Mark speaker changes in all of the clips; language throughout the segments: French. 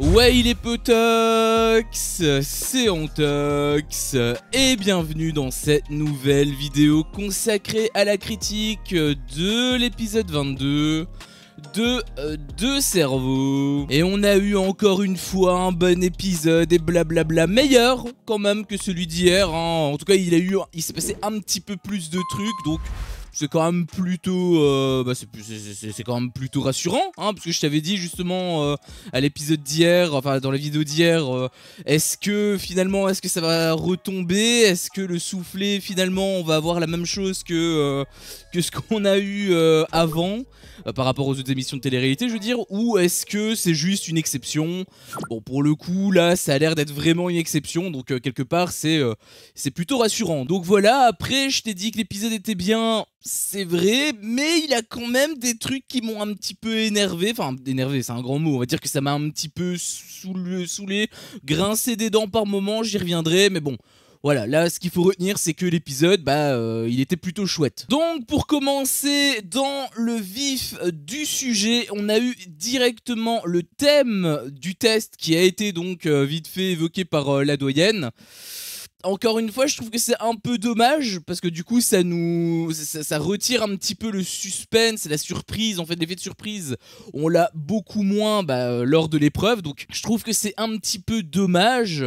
Speaker 1: Ouais, il est potox, c'est Antox, et bienvenue dans cette nouvelle vidéo consacrée à la critique de l'épisode 22 de Deux cerveaux. Et on a eu encore une fois un bon épisode et blablabla, meilleur quand même que celui d'hier, hein. En tout cas il s'est passé un petit peu plus de trucs, donc c'est quand même plutôt c'est quand même plutôt rassurant, hein, parce que je t'avais dit justement à l'épisode d'hier, enfin dans la vidéo d'hier, est-ce que ça va retomber, est-ce que le soufflet finalement on va avoir la même chose que ce qu'on a eu avant par rapport aux autres émissions de télé-réalité, je veux dire, ou est-ce que c'est juste une exception? Bon, pour le coup là ça a l'air d'être vraiment une exception, donc quelque part c'est plutôt rassurant. Donc voilà, après je t'ai dit que l'épisode était bien, c'est vrai, mais il a quand même des trucs qui m'ont un petit peu énervé. Enfin, énervé, c'est un grand mot. On va dire que ça m'a un petit peu saoulé, grincé des dents par moment, j'y reviendrai, mais bon. Voilà, là, ce qu'il faut retenir, c'est que l'épisode, il était plutôt chouette. Donc, pour commencer dans le vif du sujet, on a eu directement le thème du test qui a été donc vite fait évoqué par la doyenne. Encore une fois, je trouve que c'est un peu dommage parce que du coup, ça retire un petit peu le suspense, la surprise. En fait, l'effet de surprise, on l'a beaucoup moins lors de l'épreuve. Donc, je trouve que c'est un petit peu dommage,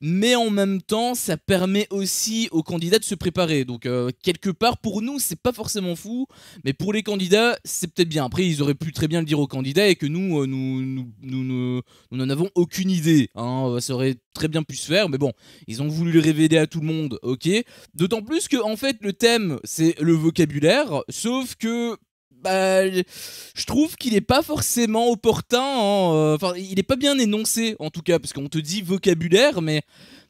Speaker 1: mais en même temps, ça permet aussi aux candidats de se préparer. Donc, quelque part, pour nous, c'est pas forcément fou, mais pour les candidats, c'est peut-être bien. Après, ils auraient pu très bien le dire aux candidats et que nous n'en avons aucune idée, hein. Ça aurait très bien pu se faire, mais bon, ils ont voulu le révéler à tout le monde, ok. D'autant plus que en fait le thème c'est le vocabulaire, sauf que je trouve qu'il est pas forcément opportun, hein. Enfin, il est pas bien énoncé en tout cas, parce qu'on te dit vocabulaire, mais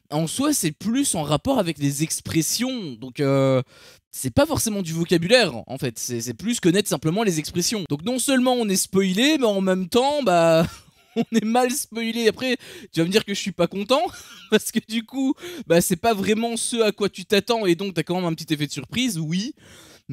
Speaker 1: en soi c'est plus en rapport avec les expressions, donc c'est pas forcément du vocabulaire en fait, c'est plus connaître simplement les expressions. Donc non seulement on est spoilé, mais en même temps on est mal spoilé. Après, tu vas me dire que je suis pas content, parce que du coup, c'est pas vraiment ce à quoi tu t'attends, et donc t'as quand même un petit effet de surprise, oui.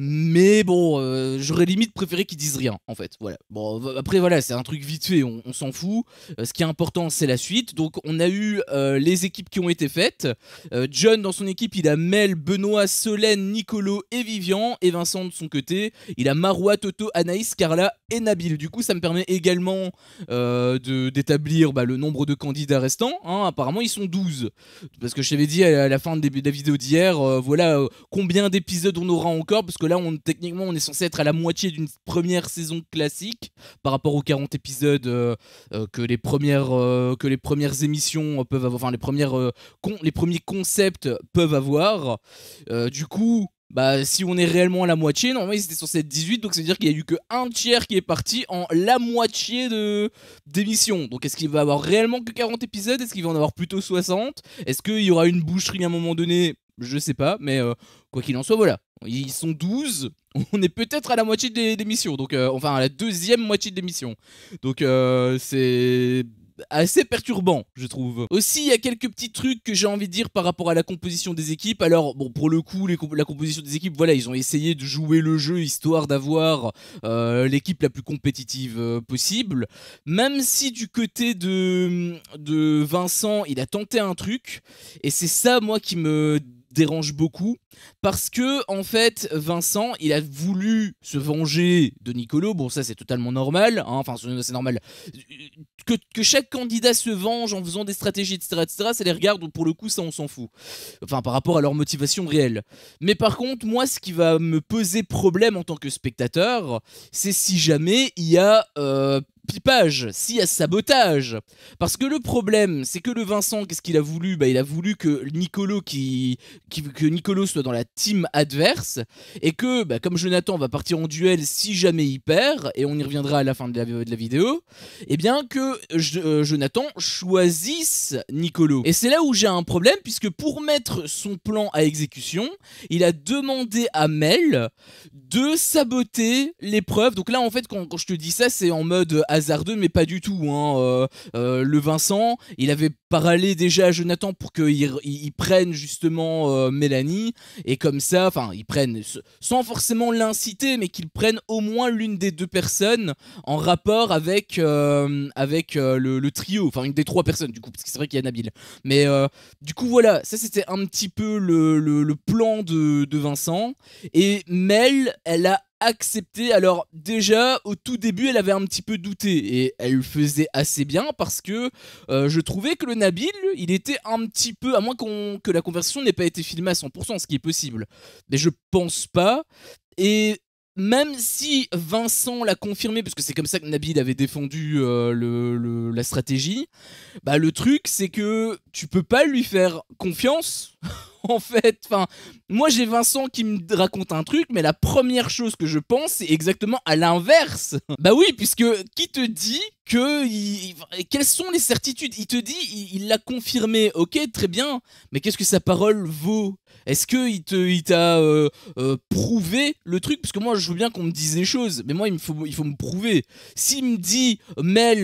Speaker 1: Mais bon, j'aurais limite préféré qu'ils disent rien, en fait. Voilà. Bon, après, voilà, c'est un truc vite fait, on s'en fout. Ce qui est important, c'est la suite. Donc, on a eu les équipes qui ont été faites. John, dans son équipe, il a Mel, Benoît, Solène, Nicolo et Vivian. Et Vincent, de son côté, il a Marois, Toto, Anaïs, Carla et Nabil. Du coup, ça me permet également d'établir le nombre de candidats restants, hein. Apparemment, ils sont 12. Parce que je t'avais dit à la fin de la vidéo d'hier, voilà combien d'épisodes on aura encore, parce que là, techniquement, on est censé être à la moitié d'une première saison classique par rapport aux 40 épisodes que les premières émissions peuvent avoir, enfin les premiers concepts peuvent avoir. Du coup, si on est réellement à la moitié, normalement ils étaient censés être 18, donc ça veut dire qu'il y a eu que un tiers qui est parti en la moitié d'émissions. Donc est-ce qu'il va y avoir réellement que 40 épisodes? Est-ce qu'il va en avoir plutôt 60? Est-ce qu'il y aura une boucherie à un moment donné? Je sais pas, mais quoi qu'il en soit, voilà. Ils sont 12, on est peut-être à la moitié de l'émission, donc enfin à la deuxième moitié de l'émission. Donc c'est assez perturbant, je trouve. Aussi, il y a quelques petits trucs que j'ai envie de dire par rapport à la composition des équipes. Alors, bon, pour le coup, la composition des équipes, voilà, ils ont essayé de jouer le jeu histoire d'avoir l'équipe la plus compétitive possible. Même si du côté de Vincent, il a tenté un truc, et c'est ça, moi, qui me dérange beaucoup, parce que en fait Vincent il a voulu se venger de Nicolo. Bon, ça c'est totalement normal, hein. Enfin c'est normal que chaque candidat se venge en faisant des stratégies, etc., ça les regarde, donc pour le coup ça on s'en fout, enfin par rapport à leur motivation réelle. Mais par contre, moi ce qui va me poser problème en tant que spectateur, c'est si jamais il y a pipage, s'il y a sabotage. Parce que le problème, c'est que le Vincent, qu'est-ce qu'il a voulu? Il a voulu que Nicolo que Nicolo soit dans la team adverse, et que, comme Jonathan va partir en duel si jamais il perd, et on y reviendra à la fin de la vidéo, et bien que Jonathan choisisse Nicolo. Et c'est là où j'ai un problème, puisque pour mettre son plan à exécution, il a demandé à Mel de saboter l'épreuve. Donc là, en fait, quand je te dis ça, c'est en mode hasardeux, mais pas du tout, hein. Le Vincent, il avait parlé déjà à Jonathan pour qu'il prenne justement Mélanie, et comme ça, enfin, ils prennent, sans forcément l'inciter, mais qu'ils prennent au moins l'une des deux personnes en rapport avec, le trio, enfin une des trois personnes du coup, parce que c'est vrai qu'il y a Nabil. Mais du coup voilà, ça c'était un petit peu le plan de Vincent. Et Mel, elle a accepté. Alors déjà au tout début elle avait un petit peu douté et elle le faisait assez bien parce que je trouvais que le Nabil il était un petit peu, à moins que la conversation n'ait pas été filmée à 100%, ce qui est possible, mais je pense pas. Et même si Vincent l'a confirmé, parce que c'est comme ça que Nabil avait défendu la stratégie, bah le truc c'est que tu peux pas lui faire confiance en fait. Enfin, moi j'ai Vincent qui me raconte un truc, mais la première chose que je pense c'est exactement à l'inverse. Bah oui, puisque qui te dit que quelles sont les certitudes? Il te dit, il l'a confirmé, ok, très bien, mais qu'est-ce que sa parole vaut? Est-ce que il t'a prouvé le truc? Parce que moi je veux bien qu'on me dise des choses, mais moi il faut me prouver. S'il me dit Mel,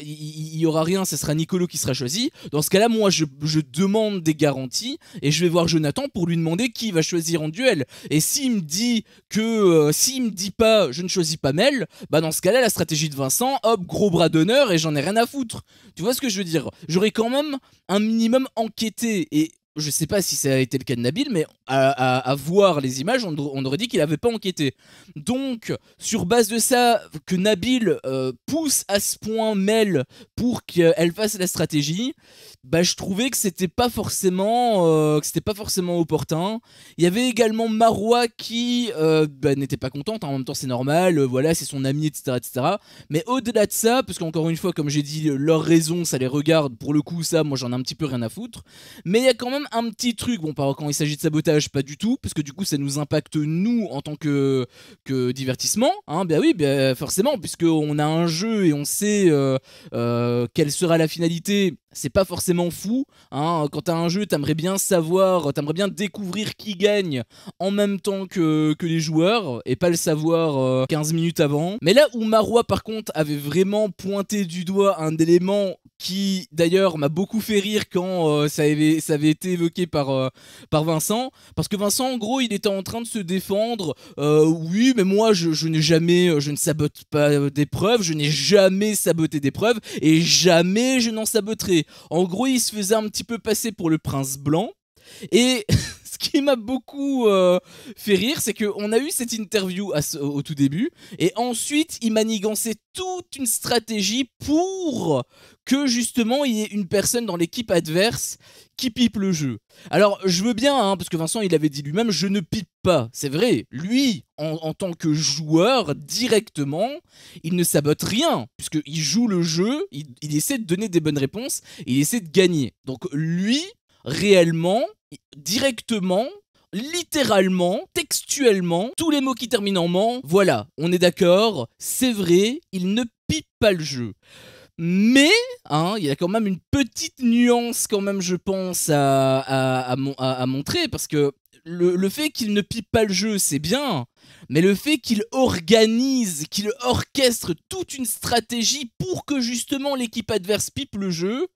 Speaker 1: il y aura rien, ce sera Nicolo qui sera choisi, dans ce cas-là moi je demande des garanties et je vais voir Jonathan pour lui demander qui va choisir en duel. Et s'il me dit que s'il me dit pas je ne choisis pas Mel, bah dans ce cas-là la stratégie de Vincent, hop, gros bras d'honneur et j'en ai rien à foutre. Tu vois ce que je veux dire? J'aurais quand même un minimum enquêté. Et je sais pas si ça a été le cas de Nabil, mais à voir les images, on aurait dit qu'il avait pas enquêté. Donc, sur base de ça, que Nabil pousse à ce point Mel pour qu'elle fasse la stratégie, bah je trouvais que c'était pas forcément opportun. Il y avait également Marois qui n'était pas contente, hein, en même temps c'est normal, voilà, c'est son ami, etc., etc. Mais au-delà de ça, parce qu'encore une fois, comme j'ai dit, leurs raisons, ça les regarde, pour le coup, ça, moi j'en ai un petit peu rien à foutre. Mais il y a quand même un petit truc, bon, quand il s'agit de sabotage, pas du tout, parce que du coup ça nous impacte nous en tant que divertissement, hein, bah oui, bah, forcément, puisqu'on a un jeu et on sait quelle sera la finalité. C'est pas forcément fou, hein. Quand t'as un jeu, t'aimerais bien savoir, t'aimerais bien découvrir qui gagne en même temps que les joueurs, et pas le savoir 15 minutes avant. Mais là où Marois par contre avait vraiment pointé du doigt un élément qui d'ailleurs m'a beaucoup fait rire quand ça avait été évoqué par Vincent, parce que Vincent en gros il était en train de se défendre, oui mais moi je ne sabote pas d'épreuves, je n'ai jamais saboté d'épreuves et jamais je n'en saboterai. En gros il se faisait un petit peu passer pour le prince blanc. Et ce qui m'a beaucoup fait rire, c'est qu'on a eu cette interview au tout début, et ensuite il manigançait toute une stratégie pour que justement il y ait une personne dans l'équipe adverse qui pipe le jeu. Alors je veux bien, hein, parce que Vincent il avait dit lui-même, je ne pipe pas. C'est vrai, lui en tant que joueur directement, il ne sabote rien, puisqu'il joue le jeu, il essaie de donner des bonnes réponses, il essaie de gagner. Donc lui, réellement, directement, littéralement, textuellement, tous les mots qui terminent en ment, voilà, on est d'accord, c'est vrai, il ne pipe pas le jeu. Mais, hein, il y a quand même une petite nuance quand même, je pense, à montrer, parce que le fait qu'il ne pipe pas le jeu, c'est bien, mais le fait qu'il organise, qu'il orchestre toute une stratégie pour que justement l'équipe adverse pipe le jeu,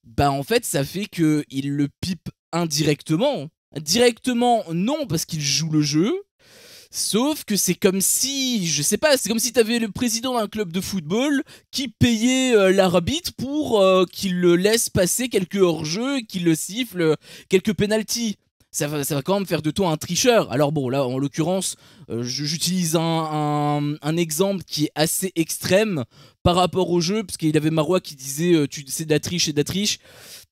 Speaker 1: bah en fait ça fait qu'il le pipe indirectement. Directement non, parce qu'il joue le jeu. Sauf que c'est comme si, je sais pas, c'est comme si t'avais le président d'un club de football qui payait l'arbitre pour qu'il le laisse passer quelques hors-jeu, qu'il le siffle quelques pénaltys. Ça va quand même faire de toi un tricheur. Alors bon, là, en l'occurrence, j'utilise un exemple qui est assez extrême par rapport au jeu, parce qu'il y avait Marois qui disait c'est de la triche, c'est de la triche.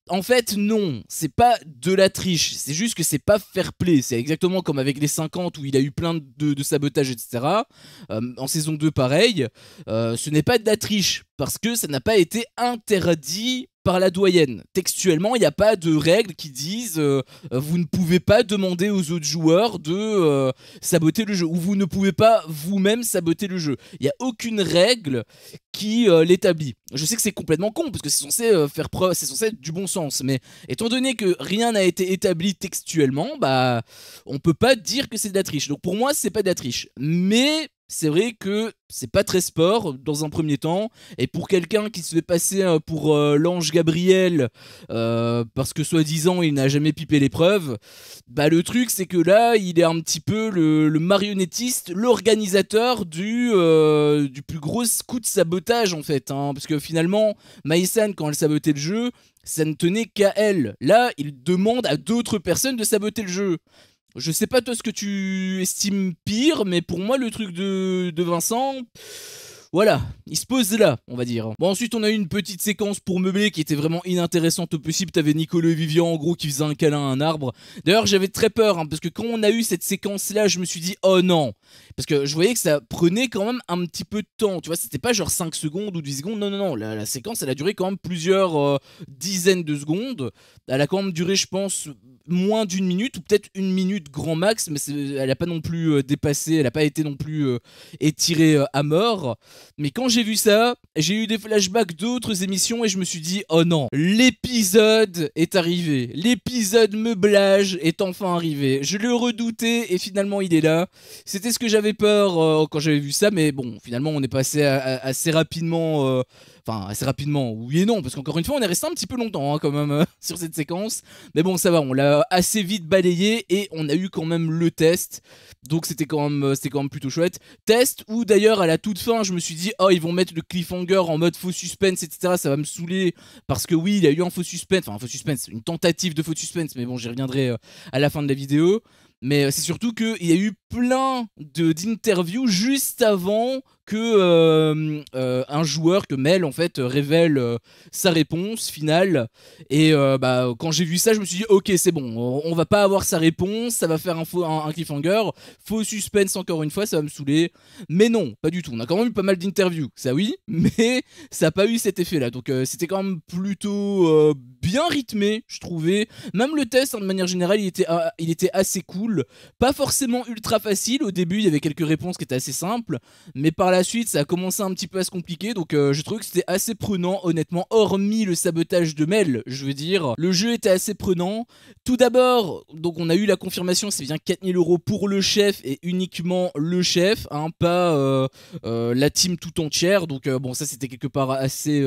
Speaker 1: En fait, non, c'est pas de la triche, c'est juste que c'est pas fair play. C'est exactement comme avec les 50 où il a eu plein de sabotage, etc. En saison 2, pareil. Ce n'est pas de la triche, parce que ça n'a pas été interdit par la doyenne. Textuellement, il n'y a pas de règles qui disent vous ne pouvez pas demander aux autres joueurs de saboter le jeu, ou vous ne pouvez pas vous-même saboter le jeu. Il n'y a aucune règle qui l'établit. Je sais que c'est complètement con, parce que c'est censé faire preuve, c'est censé être du bon sens, mais étant donné que rien n'a été établi textuellement, bah on peut pas dire que c'est de la triche. Donc pour moi, c'est pas de la triche. Mais c'est vrai que c'est pas très sport dans un premier temps, et pour quelqu'un qui se fait passer pour l'ange Gabriel parce que soi-disant il n'a jamais pipé l'épreuve, bah le truc c'est que là il est un petit peu le marionnettiste, l'organisateur du plus gros coup de sabotage en fait, hein, parce que finalement Maïsan, quand elle sabotait le jeu, ça ne tenait qu'à elle. Là il demande à d'autres personnes de saboter le jeu. Je sais pas toi ce que tu estimes pire, mais pour moi le truc de Vincent, voilà, il se pose là, on va dire. Bon, ensuite on a eu une petite séquence pour meubler qui était vraiment inintéressante au possible. T'avais Nicolas et Vivian en gros qui faisaient un câlin à un arbre. D'ailleurs j'avais très peur, hein, parce que quand on a eu cette séquence là, je me suis dit oh non. Parce que je voyais que ça prenait quand même un petit peu de temps, tu vois, c'était pas genre 5 secondes ou 10 secondes, non non non, la séquence elle a duré quand même plusieurs dizaines de secondes. Elle a quand même duré je pense moins d'une minute, ou peut-être une minute grand max, mais elle a pas non plus dépassé, elle a pas été non plus étirée à mort. Mais quand j'ai vu ça, j'ai eu des flashbacks d'autres émissions et je me suis dit oh non, l'épisode est arrivé, l'épisode meublage est enfin arrivé. Je le redoutais et finalement il est là. C'était ce que j'avais peur quand j'avais vu ça, mais bon, finalement on est passé assez rapidement. Enfin, assez rapidement, oui et non, parce qu'encore une fois, on est resté un petit peu longtemps hein, quand même sur cette séquence. Mais bon, ça va, on l'a assez vite balayé et on a eu quand même le test. Donc c'était quand même plutôt chouette. Test où d'ailleurs, à la toute fin, je me suis dit, oh, ils vont mettre le cliffhanger en mode faux suspense, etc. Ça va me saouler. Parce que oui, il y a eu un faux suspense, enfin un faux suspense, une tentative de faux suspense, mais bon, j'y reviendrai à la fin de la vidéo. Mais c'est surtout qu'il y a eu plein d'interviews juste avant que un joueur, que Mel en fait révèle sa réponse finale. Et bah, quand j'ai vu ça, je me suis dit ok c'est bon, on va pas avoir sa réponse, ça va faire un cliffhanger, faux suspense encore une fois, ça va me saouler. Mais non, pas du tout, on a quand même eu pas mal d'interviews, ça oui, mais ça a pas eu cet effet là. Donc c'était quand même plutôt bien rythmé, je trouvais. Même le test hein, de manière générale il était assez cool, pas forcément ultra facile. Au début il y avait quelques réponses qui étaient assez simples, mais par la suite ça a commencé un petit peu à se compliquer. Donc je trouvais que c'était assez prenant honnêtement, hormis le sabotage de Mel, je veux dire. Le jeu était assez prenant. Tout d'abord, donc on a eu la confirmation, c'est bien 4 000 € pour le chef et uniquement le chef, hein, pas la team tout entière. Donc bon ça c'était quelque part assez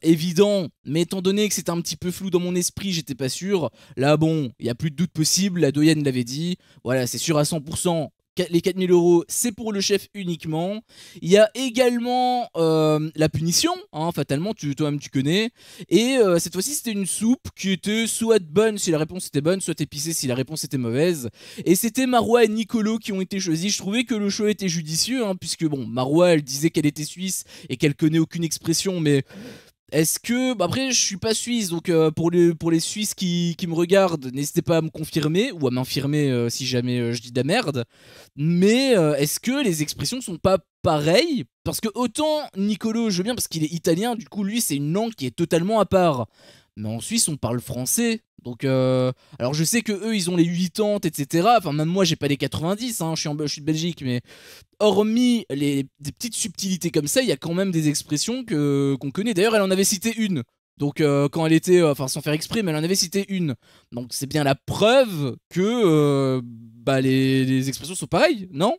Speaker 1: évident, mais étant donné que c'était un petit peu flou dans mon esprit, j'étais pas sûr. Là bon, il y a plus de doute possible, la doyenne l'avait dit. Voilà, c'est sûr à 100%. Les 4 000 €, c'est pour le chef uniquement. Il y a également la punition, hein, fatalement, toi-même tu connais. Et cette fois-ci, c'était une soupe qui était soit bonne si la réponse était bonne, soit épicée si la réponse était mauvaise. Et c'était Marois et Nicolo qui ont été choisis. Je trouvais que le choix était judicieux, hein, puisque bon, Marois, elle disait qu'elle était suisse et qu'elle connaît aucune expression, mais est-ce que... Bah après, je suis pas suisse, donc pour les Suisses qui me regardent, n'hésitez pas à me confirmer, ou à m'infirmer si jamais je dis de la merde. Mais est-ce que les expressions sont pas pareilles? Parce que autant Nicolo, je veux bien, parce qu'il est italien, du coup, lui, c'est une langue qui est totalement à part. Mais en Suisse, on parle français. Donc, alors je sais que eux, ils ont les 80, etc. Enfin, même moi, j'ai pas les 90, hein, je suis de Belgique, mais hormis des petites subtilités comme ça, il y a quand même des expressions qu'on connaît. D'ailleurs, elle en avait cité une. Donc, quand elle était, enfin, sans faire exprès, mais elle en avait cité une. Donc, c'est bien la preuve que bah, les expressions sont pareilles, non?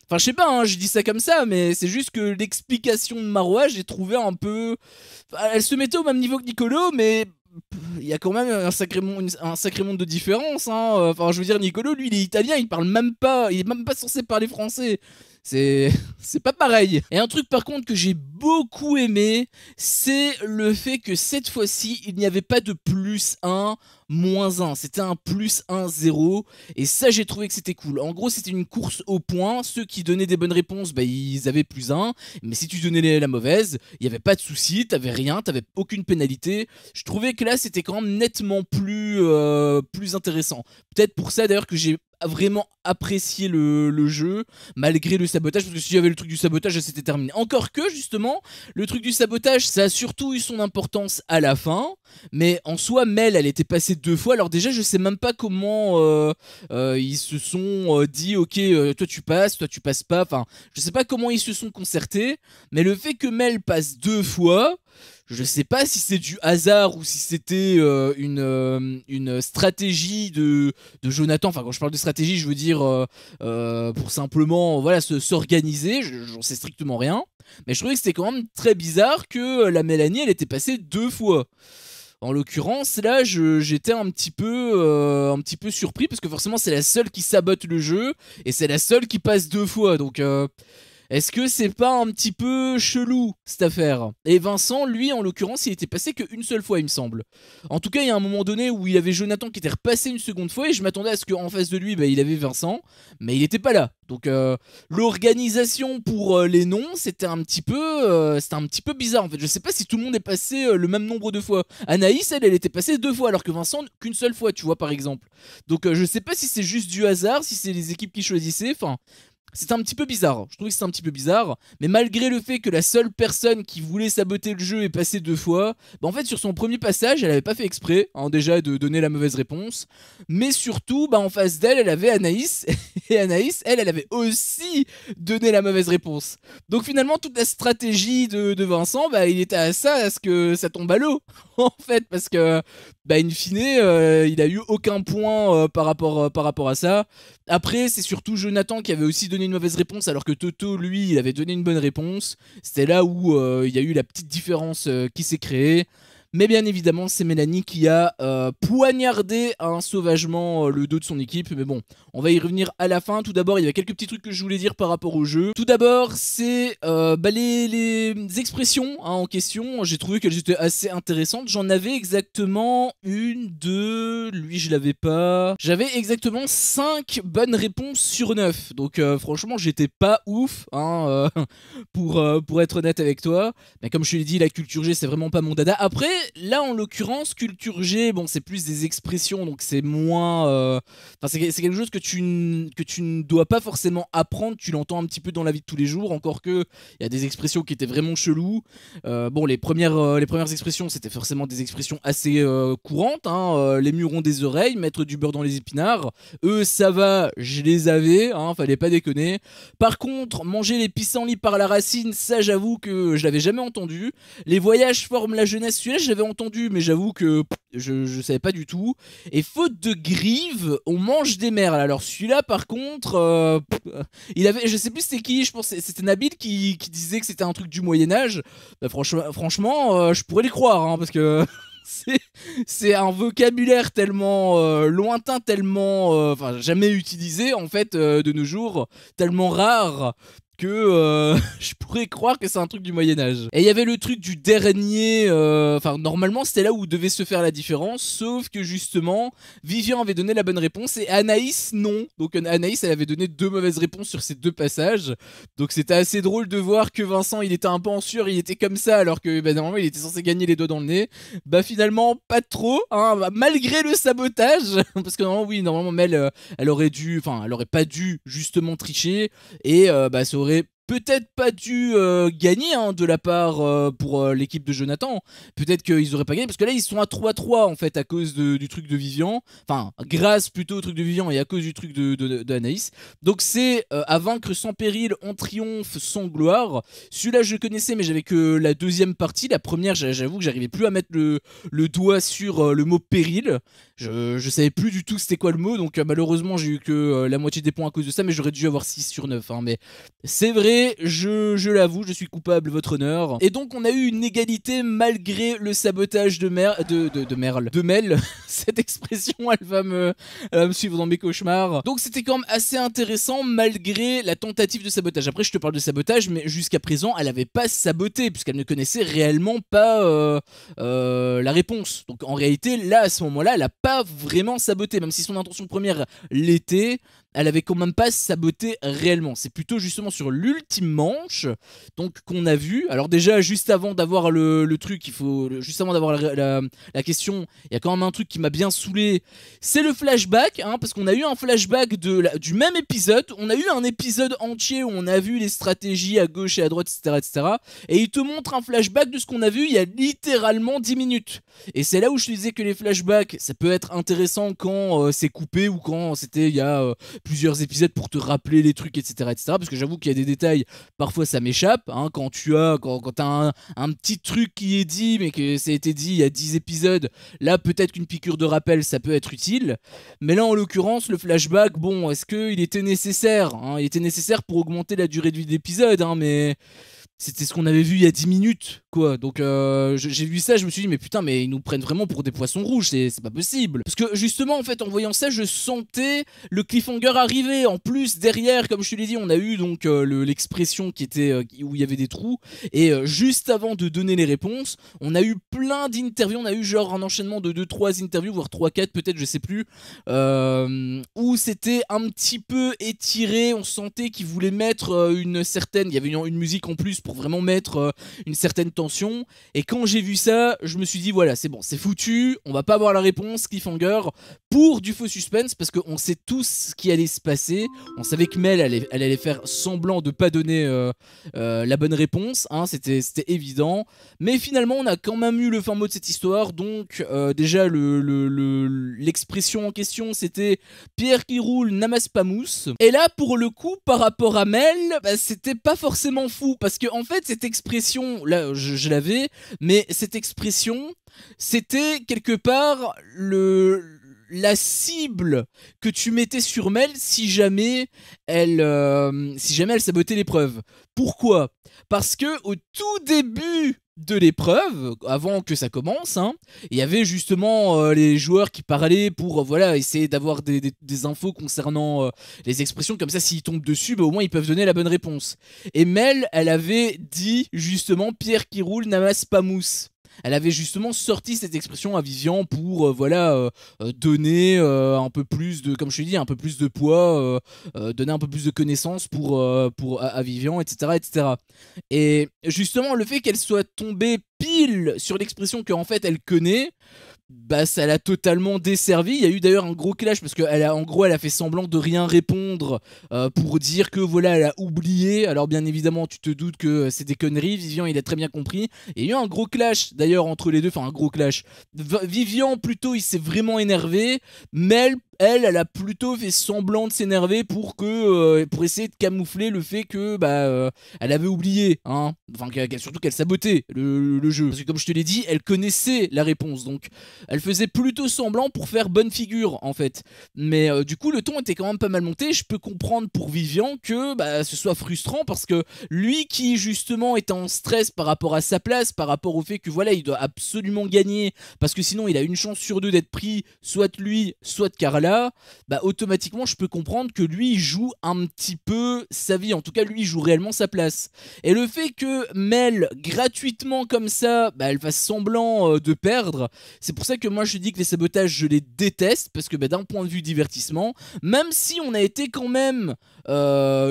Speaker 1: Enfin, je sais pas, hein, je dis ça comme ça, mais c'est juste que l'explication de Marois, j'ai trouvé un peu... Elle se mettait au même niveau que Nicolo, mais il y a quand même un sacré monde de différence. Hein. Enfin, je veux dire, Nicolo, lui, il est italien, il parle même pas, il est même pas censé parler français. C'est c'est pas pareil. Et un truc par contre que j'ai beaucoup aimé, c'est le fait que cette fois-ci, il n'y avait pas de plus 1, moins 1. C'était un plus 1, 0. Et ça, j'ai trouvé que c'était cool. En gros, c'était une course au point. Ceux qui donnaient des bonnes réponses, bah, ils avaient plus 1. Mais si tu donnais la mauvaise, il n'y avait pas de souci, t'avais rien, t'avais aucune pénalité. Je trouvais que là, c'était quand même nettement plus intéressant. Peut-être pour ça d'ailleurs que j'ai vraiment apprécié le jeu malgré le sabotage, parce que s'il y avait le truc du sabotage c'était terminé. Encore que justement le truc du sabotage ça a surtout eu son importance à la fin, mais en soi Mel elle était passée 2 fois. Alors déjà je sais même pas comment ils se sont dit ok toi tu passes pas, enfin je sais pas comment ils se sont concertés, mais le fait que Mel passe 2 fois, Je sais pas si c'est du hasard ou si c'était une stratégie de Jonathan. Enfin, quand je parle de stratégie, je veux dire pour simplement voilà, s'organiser. J'en sais strictement rien. Mais je trouvais que c'était quand même très bizarre que la Mélanie, elle était passée 2 fois. En l'occurrence, là, j'étais un petit peu surpris parce que forcément, c'est la seule qui sabote le jeu et c'est la seule qui passe 2 fois. Donc, est-ce que c'est pas un petit peu chelou cette affaire? Et Vincent, lui, en l'occurrence, il était passé qu'une seule fois, il me semble. En tout cas, il y a un moment donné où il avait Jonathan qui était repassé une seconde fois et je m'attendais à ce qu'en face de lui, bah, il avait Vincent, mais il était pas là. Donc l'organisation pour les noms, c'était un petit peu bizarre en fait. Je sais pas si tout le monde est passé le même nombre de fois. Anaïs, elle était passée 2 fois alors que Vincent qu'une seule fois, tu vois par exemple. Donc je sais pas si c'est juste du hasard, si c'est les équipes qui choisissaient. Enfin, c'était un petit peu bizarre, je trouvais que c'était un petit peu bizarre, mais malgré le fait que la seule personne qui voulait saboter le jeu est passée 2 fois, bah en fait sur son premier passage, elle avait pas fait exprès, hein, déjà de donner la mauvaise réponse, mais surtout, bah en face d'elle, elle avait Anaïs, et Anaïs, elle avait aussi donné la mauvaise réponse. Donc finalement, toute la stratégie de Vincent, bah il était à ça, à ce que ça tombe à l'eau, en fait, parce que, bah in fine, il a eu aucun point par rapport à ça. Après, c'est surtout Jonathan qui avait aussi donné une mauvaise réponse, alors que Toto, lui, il avait donné une bonne réponse. C'était là où il y a eu la petite différence qui s'est créée. Mais bien évidemment, c'est Mélanie qui a poignardé sauvagement le dos de son équipe. Mais bon, on va y revenir à la fin. Tout d'abord, il y avait quelques petits trucs que je voulais dire par rapport au jeu. Tout d'abord, c'est bah, les expressions en question. J'ai trouvé qu'elles étaient assez intéressantes. J'en avais exactement une, deux... Lui, je l'avais pas. J'avais exactement 5 bonnes réponses sur 9. Donc franchement, j'étais pas ouf pour être honnête avec toi. Mais comme je te l'ai dit, la culture G, c'est vraiment pas mon dada. Après, là, en l'occurrence, culture G, bon, c'est plus des expressions, donc c'est moins... Enfin, c'est quelque chose que tu ne dois pas forcément apprendre, tu l'entends un petit peu dans la vie de tous les jours, encore que il y a des expressions qui étaient vraiment cheloues. Bon, les premières expressions, c'était forcément des expressions assez courantes, hein, les murs ont des oreilles, mettre du beurre dans les épinards. Eux, ça va, je les avais, hein, fallait pas déconner. Par contre, manger les pissenlits par la racine, ça, j'avoue que je l'avais jamais entendu. Les voyages forment la jeunesse, celui-là, je l'avais entendu, mais j'avoue que je savais pas du tout. Et faute de grive, on mange des merles. Alors celui-là, par contre, il avait, je sais plus c'était qui, je pense que c'était Nabil qui disait que c'était un truc du Moyen-Âge. Bah, franchement, je pourrais les croire, hein, parce que... c'est un vocabulaire tellement lointain, tellement enfin jamais utilisé en fait de nos jours, tellement rare que je pourrais croire que c'est un truc du Moyen-Âge. Et il y avait le truc du dernier, enfin normalement c'était là où devait se faire la différence, sauf que justement Vivian avait donné la bonne réponse et Anaïs non. Donc Anaïs elle avait donné 2 mauvaises réponses sur ces 2 passages. Donc c'était assez drôle de voir que Vincent il était un peu en sueur, il était comme ça alors que bah, normalement il était censé gagner les doigts dans le nez. Bah finalement pas trop, hein, bah, malgré le sabotage, parce que normalement oui, normalement Mel elle aurait dû, enfin elle aurait pas dû justement tricher et bah ça aurait peut-être pas dû gagner hein, de la part pour l'équipe de Jonathan. Peut-être qu'ils auraient pas gagné parce que là ils sont à 3-3 en fait à cause du truc de Vivian. Enfin grâce plutôt au truc de Vivian et à cause du truc de Anaïs. Donc c'est à vaincre sans péril, en triomphe sans gloire. Celui-là je connaissais mais j'avais que la deuxième partie. La première j'avoue que j'arrivais plus à mettre le doigt sur le mot péril. Je savais plus du tout c'était quoi le mot. Donc malheureusement j'ai eu que la moitié des points à cause de ça. Mais j'aurais dû avoir 6 sur 9 hein, mais c'est vrai. Je l'avoue, je suis coupable, votre honneur. Et donc on a eu une égalité malgré le sabotage de Mel. Cette expression, elle va me suivre dans mes cauchemars. Donc c'était quand même assez intéressant malgré la tentative de sabotage. Après je te parle de sabotage, mais jusqu'à présent elle avait pas saboté puisqu'elle ne connaissait réellement pas la réponse. Donc en réalité là à ce moment-là elle a pas vraiment saboté, même si son intention première l'était. Elle avait quand même pas saboté réellement. C'est plutôt justement sur l'ultime manche donc qu'on a vu. Alors déjà juste avant d'avoir le truc, juste avant d'avoir la question, il y a quand même un truc qui m'a bien saoulé. C'est le flashback, hein, parce qu'on a eu un flashback du même épisode. On a eu un épisode entier où on a vu les stratégies à gauche et à droite, etc., etc. Et il te montre un flashback de ce qu'on a vu il y a littéralement 10 minutes. Et c'est là où je te disais que les flashbacks, ça peut être intéressant quand c'est coupé ou quand c'était il y a plusieurs épisodes pour te rappeler les trucs, etc. etc. Parce que j'avoue qu'il y a des détails, parfois ça m'échappe, hein, quand t'as un petit truc qui est dit, mais que ça a été dit il y a 10 épisodes, là peut-être qu'une piqûre de rappel ça peut être utile. Mais là en l'occurrence, le flashback, bon, est-ce qu'il était nécessaire, hein? Il était nécessaire pour augmenter la durée de vie de l'épisode, hein, mais c'était ce qu'on avait vu il y a 10 minutes, quoi. Donc j'ai vu ça, je me suis dit, mais putain, mais ils nous prennent vraiment pour des poissons rouges, c'est pas possible. Parce que justement, en fait, en voyant ça, je sentais le cliffhanger arriver. En plus, derrière, comme je te l'ai dit, on a eu donc l'expression qui était où il y avait des trous. Et juste avant de donner les réponses, on a eu plein d'interviews. On a eu genre un enchaînement de 2-3 interviews, voire 3-4 peut-être, je sais plus. Où c'était un petit peu étiré. On sentait qu'ils voulaient mettre une certaine... Il y avait une musique en plus pour vraiment mettre une certaine tension. Et quand j'ai vu ça, je me suis dit voilà, c'est bon, c'est foutu, on va pas avoir la réponse, cliffhanger, pour du faux suspense, parce qu'on sait tous ce qui allait se passer. On savait que Mel elle allait faire semblant de pas donner la bonne réponse, hein, c'était évident. Mais finalement, on a quand même eu le fin mot de cette histoire. Donc déjà l'expression en question, c'était Pierre qui roule n'amasse pas mousse. Et là, pour le coup, par rapport à Mel, bah, c'était pas forcément fou, parce que en fait, cette expression, là, je l'avais, mais cette expression, c'était quelque part la cible que tu mettais sur Mel si jamais elle sabotait l'épreuve. Pourquoi? Parce que au tout début de l'épreuve, avant que ça commence, hein, il y avait justement les joueurs qui parlaient pour voilà, essayer d'avoir des infos concernant les expressions, comme ça s'ils tombent dessus, bah, au moins ils peuvent donner la bonne réponse. Et Mel, elle avait dit justement Pierre qui roule n'amasse pas mousse. Elle avait justement sorti cette expression à Vivian pour voilà, donner un peu plus de, comme je te dis, un peu plus de poids, donner un peu plus de connaissances à Vivian, etc., etc. Et justement, le fait qu'elle soit tombée pile sur l'expression qu'en fait elle connaît, bah ça l'a totalement desservi. Il y a eu d'ailleurs un gros clash parce qu'en gros elle a fait semblant de rien répondre pour dire que voilà, elle a oublié. Alors bien évidemment tu te doutes que c'est des conneries, Vivian il a très bien compris. Et il y a eu un gros clash d'ailleurs entre les deux, enfin un gros clash. Vivian plutôt il s'est vraiment énervé, mais elle a plutôt fait semblant de s'énerver pour essayer de camoufler le fait que elle avait oublié, hein. Enfin surtout qu'elle sabotait le jeu. Parce que comme je te l'ai dit, elle connaissait la réponse, donc elle faisait plutôt semblant pour faire bonne figure en fait. Mais du coup le ton était quand même pas mal monté. Je peux comprendre pour Vivian que ce soit frustrant, parce que lui qui justement était en stress par rapport à sa place, par rapport au fait que voilà, il doit absolument gagner, parce que sinon il a une chance sur deux d'être pris, soit lui, soit Carla. Bah automatiquement je peux comprendre que lui il joue un petit peu sa vie, en tout cas lui il joue réellement sa place. Et le fait que Mel gratuitement comme ça, elle fasse semblant de perdre, c'est pour ça que moi je dis que les sabotages je les déteste, parce que d'un point de vue divertissement, même si on a été quand même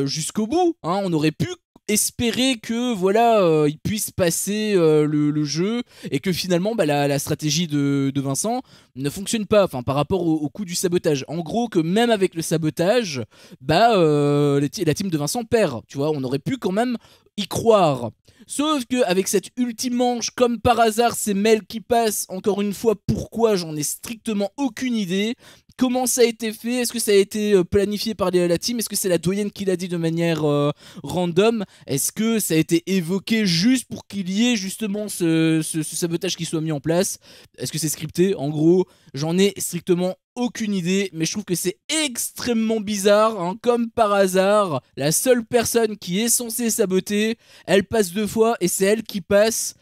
Speaker 1: jusqu'au bout, hein, on aurait pu espérer que voilà, il puisse passer le jeu, et que finalement la stratégie de Vincent ne fonctionne pas, enfin par rapport au coup du sabotage. En gros, que même avec le sabotage, la team de Vincent perd, tu vois, on aurait pu quand même y croire. Sauf qu'avec cette ultime manche, comme par hasard, c'est Mel qui passe. Encore une fois, pourquoi? J'en ai strictement aucune idée. Comment ça a été fait? Est-ce que ça a été planifié par la team? Est-ce que c'est la doyenne qui l'a dit de manière random? Est-ce que ça a été évoqué juste pour qu'il y ait justement ce sabotage qui soit mis en place? Est-ce que c'est scripté? En gros, j'en ai strictement aucune idée, mais je trouve que c'est extrêmement bizarre, hein. Comme par hasard, la seule personne qui est censée saboter, elle passe 2 fois, et c'est elle qui passe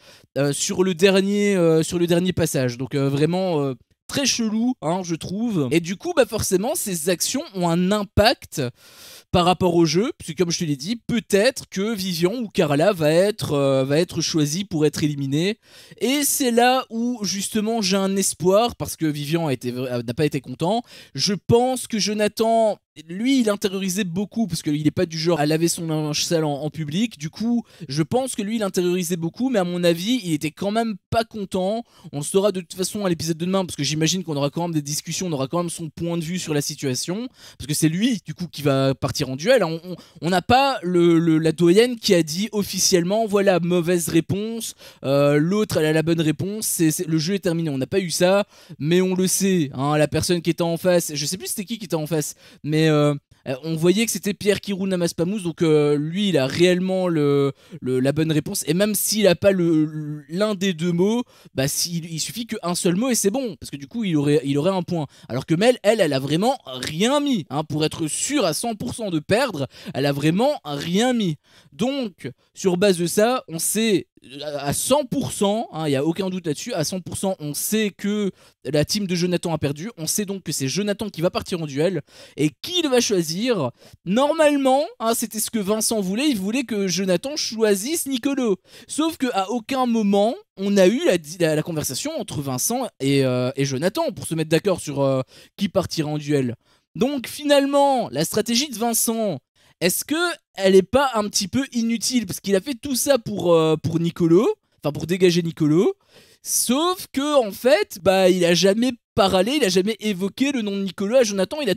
Speaker 1: sur le dernier passage. Donc vraiment très chelou, hein, je trouve. Et du coup, forcément, ces actions ont un impact par rapport au jeu, puisque comme je te l'ai dit, peut-être que Vivian ou Carla va être choisi pour être éliminé. Et c'est là où justement j'ai un espoir, parce que Vivian n'a pas été content. Je pense que Jonathan, lui, il intériorisait beaucoup, parce qu'il n'est pas du genre à laver son linge sale en public. Du coup, je pense que lui, il intériorisait beaucoup, mais à mon avis, il était quand même pas content. On le saura de toute façon à l'épisode de demain, parce que j'imagine qu'on aura quand même des discussions, on aura quand même son point de vue sur la situation, parce que c'est lui, du coup, qui va partir en duel. On n'a pas la doyenne qui a dit officiellement, voilà, mauvaise réponse, l'autre, elle a la bonne réponse, le jeu est terminé. On n'a pas eu ça, mais on le sait, hein, la personne qui était en face, je sais plus c'était qui était en face, mais On voyait que c'était Pierre qui roule Namas Pamous, donc lui il a réellement la bonne réponse. Et même s'il a pas l'un des deux mots, bah il suffit qu'un seul mot et c'est bon, parce que du coup il aurait un point. Alors que Mel, elle a vraiment rien mis, hein, pour être sûr à 100% de perdre, elle a vraiment rien mis. Donc sur base de ça, on sait à 100%, il n'y a aucun doute là-dessus, à 100% on sait que la team de Jonathan a perdu, on sait donc que c'est Jonathan qui va partir en duel, et qui il va choisir? Normalement, c'était ce que Vincent voulait, il voulait que Jonathan choisisse Nicolo, sauf qu'à aucun moment on a eu la conversation entre Vincent et Jonathan pour se mettre d'accord sur qui partira en duel. Donc finalement, la stratégie de Vincent, est-ce que elle est pas un petit peu inutile? Parce qu'il a fait tout ça pour Nicolo, enfin pour dégager Nicolo, sauf que en fait, bah il a jamais parlé, il a jamais évoqué le nom de Nicolo à Jonathan. Il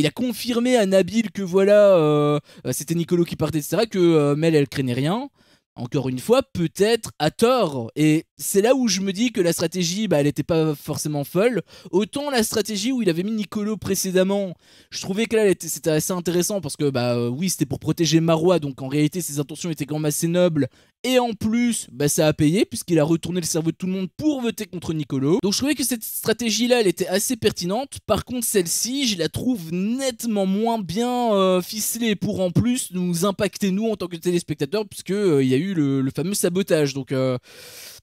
Speaker 1: a confirmé à Nabil que voilà, c'était Nicolo qui partait, etc. Que Mel elle craignait rien. Encore une fois, peut-être à tort. Et c'est là où je me dis que la stratégie, bah, elle n'était pas forcément folle. Autant la stratégie où il avait mis Nicolo précédemment, je trouvais que là, c'était assez intéressant parce que, bah oui, c'était pour protéger Marois. Donc en réalité, ses intentions étaient quand même assez nobles. Et en plus, bah, ça a payé puisqu'il a retourné le cerveau de tout le monde pour voter contre Nicolo. Donc je trouvais que cette stratégie-là, elle était assez pertinente. Par contre, celle-ci, je la trouve nettement moins bien ficelée pour en plus nous impacter nous en tant que téléspectateurs, puisque il y a eu le fameux sabotage. Donc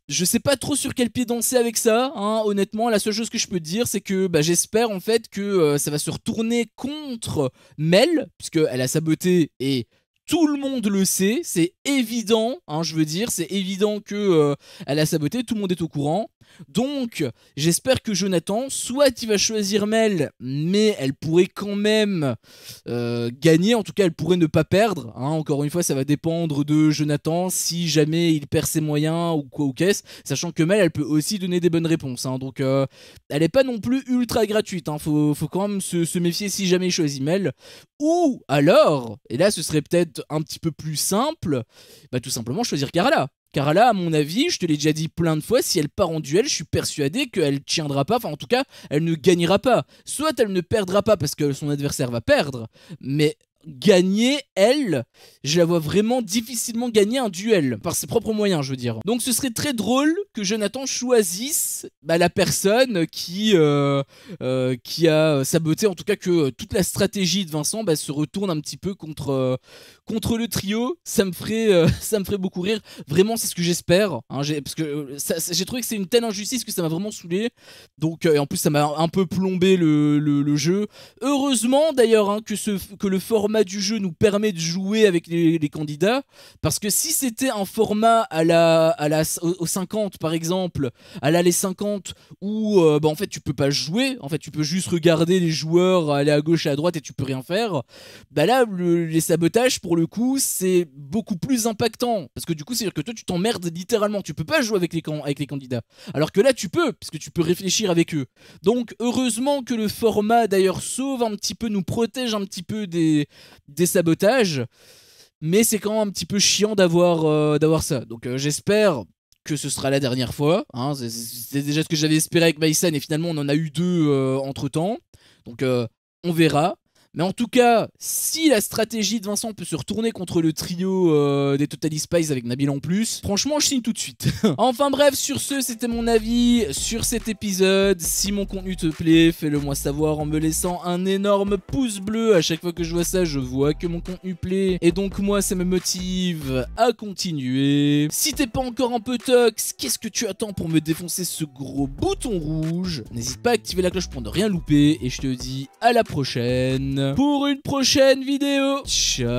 Speaker 1: je sais pas trop sur quel pied danser avec ça, hein, honnêtement. La seule chose que je peux te dire, c'est que bah, j'espère en fait que ça va se retourner contre Mel, puisqu'elle a saboté et tout le monde le sait, c'est évident, hein, je veux dire, c'est évident que elle a saboté, tout le monde est au courant. Donc, j'espère que Jonathan, soit il va choisir Mel, mais elle pourrait quand même gagner, en tout cas elle pourrait ne pas perdre, hein. Encore une fois, ça va dépendre de Jonathan, si jamais il perd ses moyens ou quoi ou qu'est-ce, sachant que Mel, elle peut aussi donner des bonnes réponses, hein. Donc elle est pas non plus ultra gratuite, hein. Faut quand même se méfier si jamais il choisit Mel. Ou alors, et là ce serait peut-être un petit peu plus simple, bah tout simplement choisir Karala. Karala, à mon avis, je te l'ai déjà dit plein de fois, si elle part en duel, je suis persuadé qu'elle tiendra pas, enfin en tout cas, elle ne gagnera pas. Soit elle ne perdra pas parce que son adversaire va perdre, mais gagner, elle, je la vois vraiment difficilement gagner un duel, par ses propres moyens, je veux dire. Donc ce serait très drôle que Jonathan choisisse la personne qui a saboté, en tout cas que toute la stratégie de Vincent se retourne un petit peu contre le trio. Ça me ferait beaucoup rire. Vraiment, c'est ce que j'espère, hein, parce que j'ai trouvé que c'est une telle injustice que ça m'a vraiment saoulé. Donc, et en plus, ça m'a un peu plombé le jeu. Heureusement, d'ailleurs, hein, que le format du jeu nous permet de jouer avec les candidats, parce que si c'était un format au 50 par exemple, à l'allée 50 où en fait tu peux pas jouer, en fait tu peux juste regarder les joueurs aller à gauche et à droite et tu peux rien faire, bah là les sabotages pour le coup c'est beaucoup plus impactant, parce que du coup c'est à dire que toi tu t'emmerdes littéralement, tu peux pas jouer avec les candidats, alors que là tu peux, parce que tu peux réfléchir avec eux. Donc heureusement que le format d'ailleurs sauve un petit peu, nous protège un petit peu des sabotages, mais c'est quand même un petit peu chiant d'avoir ça. Donc j'espère que ce sera la dernière fois, hein. C'est déjà ce que j'avais espéré avec Maïsan, et finalement on en a eu deux entre temps, donc on verra. Mais en tout cas, si la stratégie de Vincent peut se retourner contre le trio des Totally Spies avec Nabil en plus, franchement je signe tout de suite. Enfin bref, sur ce, c'était mon avis sur cet épisode. Si mon contenu te plaît, fais-le moi savoir en me laissant un énorme pouce bleu. À chaque fois que je vois ça, je vois que mon contenu plaît, et donc moi ça me motive à continuer. Si t'es pas encore un peu tox, qu'est-ce que tu attends pour me défoncer ce gros bouton rouge? N'hésite pas à activer la cloche pour ne rien louper, et je te dis à la prochaine pour une prochaine vidéo. Ciao.